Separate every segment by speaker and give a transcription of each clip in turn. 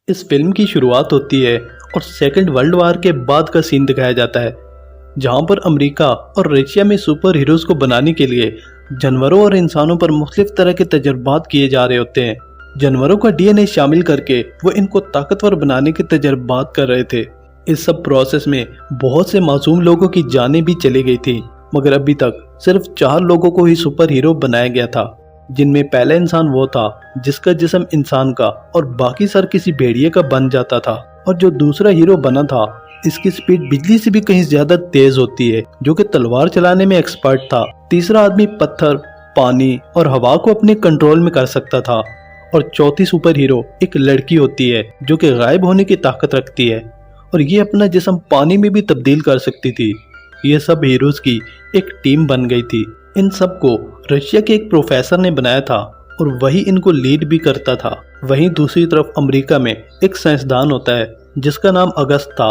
Speaker 1: इस फिल्म की शुरुआत होती है और सेकेंड वर्ल्ड वार के बाद का सीन दिखाया जाता है, जहां पर अमेरिका और रशिया में सुपर हीरोज को बनाने के लिए जानवरों और इंसानों पर मुख्तलिफ तरह के तजर्बात किए जा रहे होते हैं। जानवरों का डीएनए शामिल करके वो इनको ताकतवर बनाने के तजर्बात कर रहे थे। इस सब प्रोसेस में बहुत से मासूम लोगों की जानें भी चली गई थी, मगर अभी तक सिर्फ 4 लोगों को ही सुपर हीरो बनाया गया था, जिनमें पहला इंसान वो था जिसका जिस्म इंसान का और बाकी सर किसी भेड़िए का बन जाता था, और जो दूसरा हीरो बना था इसकी स्पीड बिजली से भी कहीं ज्यादा तेज होती है, जो कि तलवार चलाने में एक्सपर्ट था। तीसरा आदमी पत्थर, पानी और हवा को अपने कंट्रोल में कर सकता था, और चौथी सुपर हीरो एक लड़की होती है जो कि गायब होने की ताकत रखती है और ये अपना जिस्म पानी में भी तब्दील कर सकती थी। ये सब हीरोज की एक टीम बन गई थी। इन सब को रशिया के एक प्रोफेसर ने बनाया था और वही इनको लीड भी करता था। वहीं दूसरी तरफ अमेरिका में एक साइंसदान होता है जिसका नाम अगस्त था।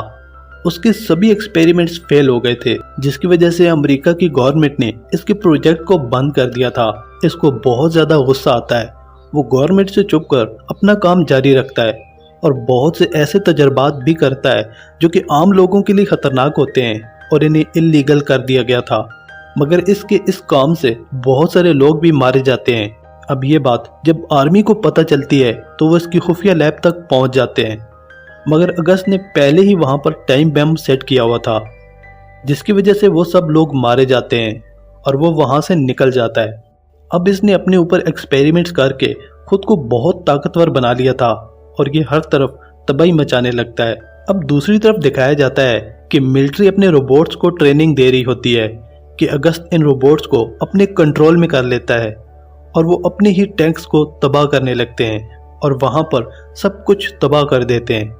Speaker 1: उसके सभी एक्सपेरिमेंट्स फेल हो गए थे, जिसकी वजह से अमेरिका की गवर्नमेंट ने इसके प्रोजेक्ट को बंद कर दिया था। इसको बहुत ज्यादा गुस्सा आता है। वो गवर्नमेंट से चुप कर अपना काम जारी रखता है और बहुत से ऐसे तजर्बात भी करता है जो कि आम लोगों के लिए खतरनाक होते हैं और इन्हें इल्लीगल कर दिया गया था। मगर इसके इस काम से बहुत सारे लोग भी मारे जाते हैं। अब ये बात जब आर्मी को पता चलती है तो वो इसकी खुफिया लैब तक पहुंच जाते हैं, मगर अगस्त ने पहले ही वहां पर टाइम बम सेट किया हुआ था, जिसकी वजह से वो सब लोग मारे जाते हैं और वो वहां से निकल जाता है। अब इसने अपने ऊपर एक्सपेरिमेंट्स करके खुद को बहुत ताकतवर बना लिया था और ये हर तरफ तबाही मचाने लगता है। अब दूसरी तरफ दिखाया जाता है कि मिलिट्री अपने रोबोट्स को ट्रेनिंग दे रही होती है कि अगस्त इन रोबोट्स को अपने कंट्रोल में कर लेता है और वो अपने ही टैंक्स को तबाह करने लगते हैं और वहां पर सब कुछ तबाह कर देते हैं।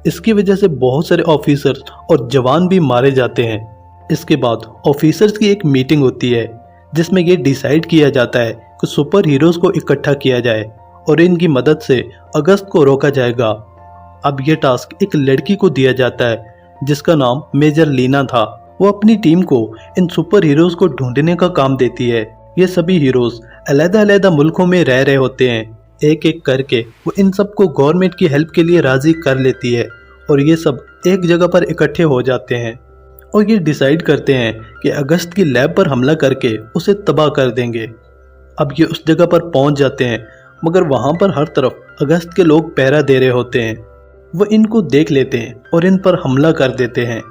Speaker 1: इसकी वजह से बहुत सारे ऑफिसर्स और जवान भी मारे जाते हैं। इसके बाद ऑफिसर्स की एक मीटिंग होती है जिसमें ये डिसाइड किया जाता है कि सुपर हीरोज को इकट्ठा किया जाए और इनकी मदद से अगस्त को रोका जाएगा। अब ये टास्क एक लड़की को दिया जाता है जिसका नाम मेजर लीना था। वो अपनी टीम को इन सुपर हीरोज को ढूंढने का काम देती है। ये सभी हीरोज अलग-अलग मुल्कों में रह रहे होते हैं। एक एक करके वो इन सबको गवर्नमेंट की हेल्प के लिए राजी कर लेती है और ये सब एक जगह पर इकट्ठे हो जाते हैं और ये डिसाइड करते हैं कि अगस्त की लैब पर हमला करके उसे तबाह कर देंगे। अब ये उस जगह पर पहुंच जाते हैं, मगर वहां पर हर तरफ अगस्त के लोग पहरा दे रहे होते हैं। वो इनको देख लेते हैं और इन पर हमला कर देते हैं।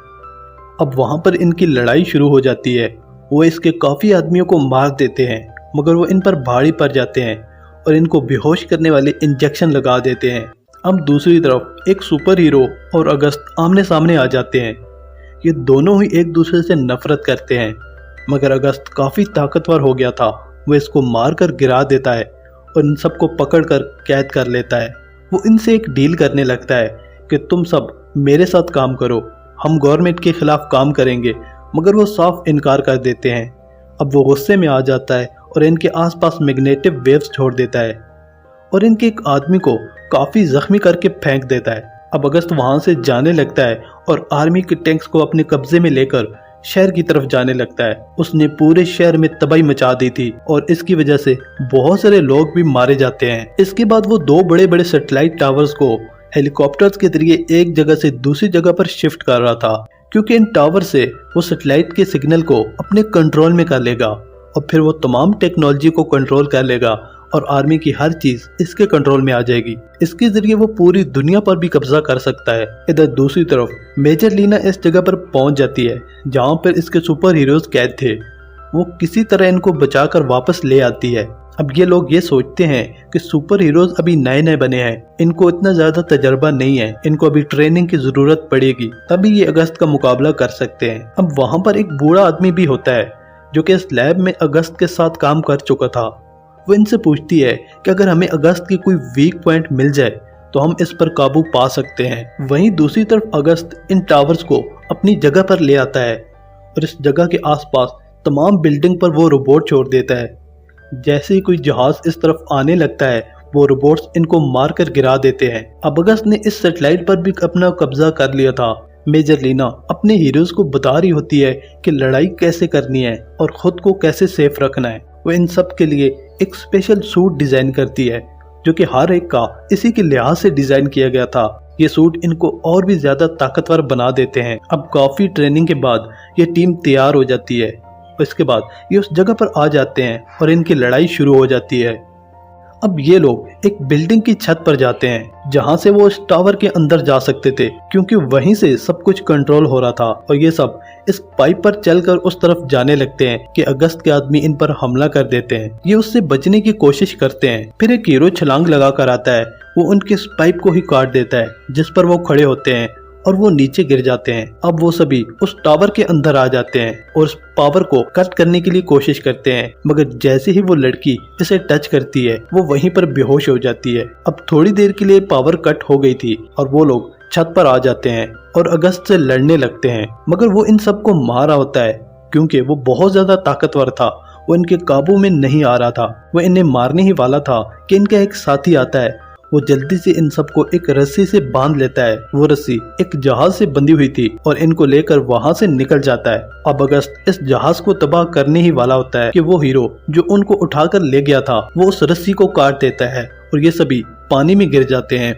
Speaker 1: अब वहां पर इनकी लड़ाई शुरू हो जाती है। वो इसके काफ़ी आदमियों को मार देते हैं, मगर वो इन पर भारी पड़ जाते हैं और इनको बेहोश करने वाले इंजेक्शन लगा देते हैं। अब दूसरी तरफ एक सुपर हीरो और अगस्त आमने सामने आ जाते हैं। ये दोनों ही एक दूसरे से नफरत करते हैं, मगर अगस्त काफ़ी ताकतवर हो गया था। वो इसको मार कर गिरा देता है और इन सबको पकड़ कर कैद कर लेता है। वो इनसे एक डील करने लगता है कि तुम सब मेरे साथ काम करो, हम गवर्नमेंट के खिलाफ काम करेंगे, मगर वो साफ इनकार कर देते हैं। अब वो गुस्से में आ जाता है और इनके आसपास मैग्नेटिक वेव्स छोड़ देता है और इनके एक आदमी को काफ़ी जख्मी करके फेंक देता है। अब अगस्त वहां से जाने लगता है और आर्मी के टैंक्स को अपने कब्जे में लेकर शहर की तरफ जाने लगता है। उसने पूरे शहर में तबाही मचा दी थी और इसकी वजह से बहुत सारे लोग भी मारे जाते हैं। इसके बाद वो 2 बड़े बड़े सैटेलाइट टावर्स को हेलीकॉप्टर्स के जरिए एक जगह से दूसरी जगह पर शिफ्ट कर रहा था, क्योंकि इन टावर से वो सैटेलाइट के सिग्नल को अपने कंट्रोल में कर लेगा और फिर वो तमाम टेक्नोलॉजी को कंट्रोल कर लेगा और आर्मी की हर चीज इसके कंट्रोल में आ जाएगी। इसके जरिए वो पूरी दुनिया पर भी कब्जा कर सकता है। इधर दूसरी तरफ मेजर लीना इस जगह पर पहुंच जाती है जहां पर इसके सुपर हीरोज कैद थे। वो किसी तरह इनको बचाकर वापस ले आती है। अब ये लोग ये सोचते हैं कि सुपर हीरोज अभी नए नए बने हैं, इनको इतना ज्यादा तजर्बा नहीं है, इनको अभी ट्रेनिंग की जरूरत पड़ेगी, तभी ये अगस्त का मुकाबला कर सकते हैं। अब वहां पर एक बूढ़ा आदमी भी होता है जो कि इस लैब में अगस्त के साथ काम कर चुका था। वो इनसे पूछती है कि अगर हमें अगस्त की कोई वीक पॉइंट मिल जाए तो हम इस पर काबू पा सकते हैं। वहीं दूसरी तरफ अगस्त इन टावर्स को अपनी जगह पर ले आता है और इस जगह के आसपास तमाम बिल्डिंग पर वो रोबोट छोड़ देता है। जैसे ही कोई जहाज इस तरफ आने लगता है वो रोबोट्स इनको मार कर गिरा देते हैं। अब अगस्त ने इस सैटेलाइट पर भी अपना कब्जा कर लिया था। मेजर लीना अपने हीरोज को बता रही होती है कि लड़ाई कैसे करनी है और खुद को कैसे सेफ रखना है। वो इन सब के लिए एक स्पेशल सूट डिजाइन करती है जो कि हर एक का इसी के लिहाज से डिजाइन किया गया था। ये सूट इनको और भी ज्यादा ताकतवर बना देते हैं। अब काफी ट्रेनिंग के बाद ये टीम तैयार हो जाती है और इसके बाद ये उस जगह पर आ जाते हैं और इनकी लड़ाई शुरू हो जाती है। अब ये लोग एक बिल्डिंग की छत पर जाते हैं जहां से वो उस टावर के अंदर जा सकते थे, क्योंकि वहीं से सब कुछ कंट्रोल हो रहा था। और ये सब इस पाइप पर चलकर उस तरफ जाने लगते हैं कि अगस्त के आदमी इन पर हमला कर देते हैं। ये उससे बचने की कोशिश करते हैं। फिर एक हीरो छलांग लगा कर आता है, वो उनके इस पाइप को ही काट देता है जिस पर वो खड़े होते हैं और वो नीचे गिर जाते हैं। अब वो सभी उस टावर के अंदर आ जाते हैं और उस पावर को कट करने के लिए कोशिश करते हैं, मगर जैसे ही वो लड़की इसे टच करती है वो वहीं पर बेहोश हो जाती है। अब थोड़ी देर के लिए पावर कट हो गई थी और वो लोग छत पर आ जाते हैं और अगस्त से लड़ने लगते हैं, मगर वो इन सबको मार रहा होता है क्योंकि वो बहुत ज्यादा ताकतवर था। वो इनके काबू में नहीं आ रहा था, वो इन्हें मारने ही वाला था कि इनका एक साथी आता है। वो जल्दी से इन सबको एक रस्सी से बांध लेता है। वो रस्सी एक जहाज से बंधी हुई थी और इनको लेकर वहां से निकल जाता है। अब अगस्त इस जहाज को तबाह करने ही वाला होता है कि वो हीरो जो उनको उठाकर ले गया था वो उस रस्सी को काट देता है और ये सभी पानी में गिर जाते हैं।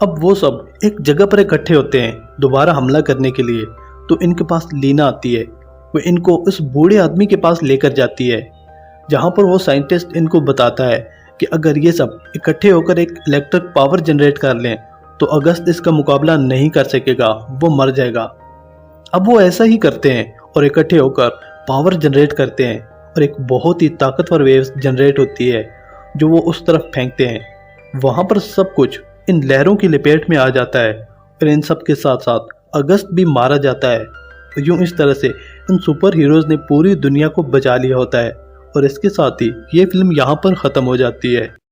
Speaker 1: अब वो सब एक जगह पर इकट्ठे होते हैं दोबारा हमला करने के लिए। तो इनके पास लीना आती है, वो इनको उस बूढ़े आदमी के पास लेकर जाती है जहाँ पर वो साइंटिस्ट इनको बताता है कि अगर ये सब इकट्ठे होकर एक इलेक्ट्रिक पावर जनरेट कर लें तो अगस्त इसका मुकाबला नहीं कर सकेगा, वो मर जाएगा। अब वो ऐसा ही करते हैं और इकट्ठे होकर पावर जनरेट करते हैं और एक बहुत ही ताकतवर वेव जनरेट होती है जो वो उस तरफ फेंकते हैं। वहां पर सब कुछ इन लहरों की लपेट में आ जाता है और इन सब के साथ साथ अगस्त भी मारा जाता है। यूं इस तरह से इन सुपर हीरोज ने पूरी दुनिया को बचा लिया होता है और इसके साथ ही ये फिल्म यहाँ पर ख़त्म हो जाती है।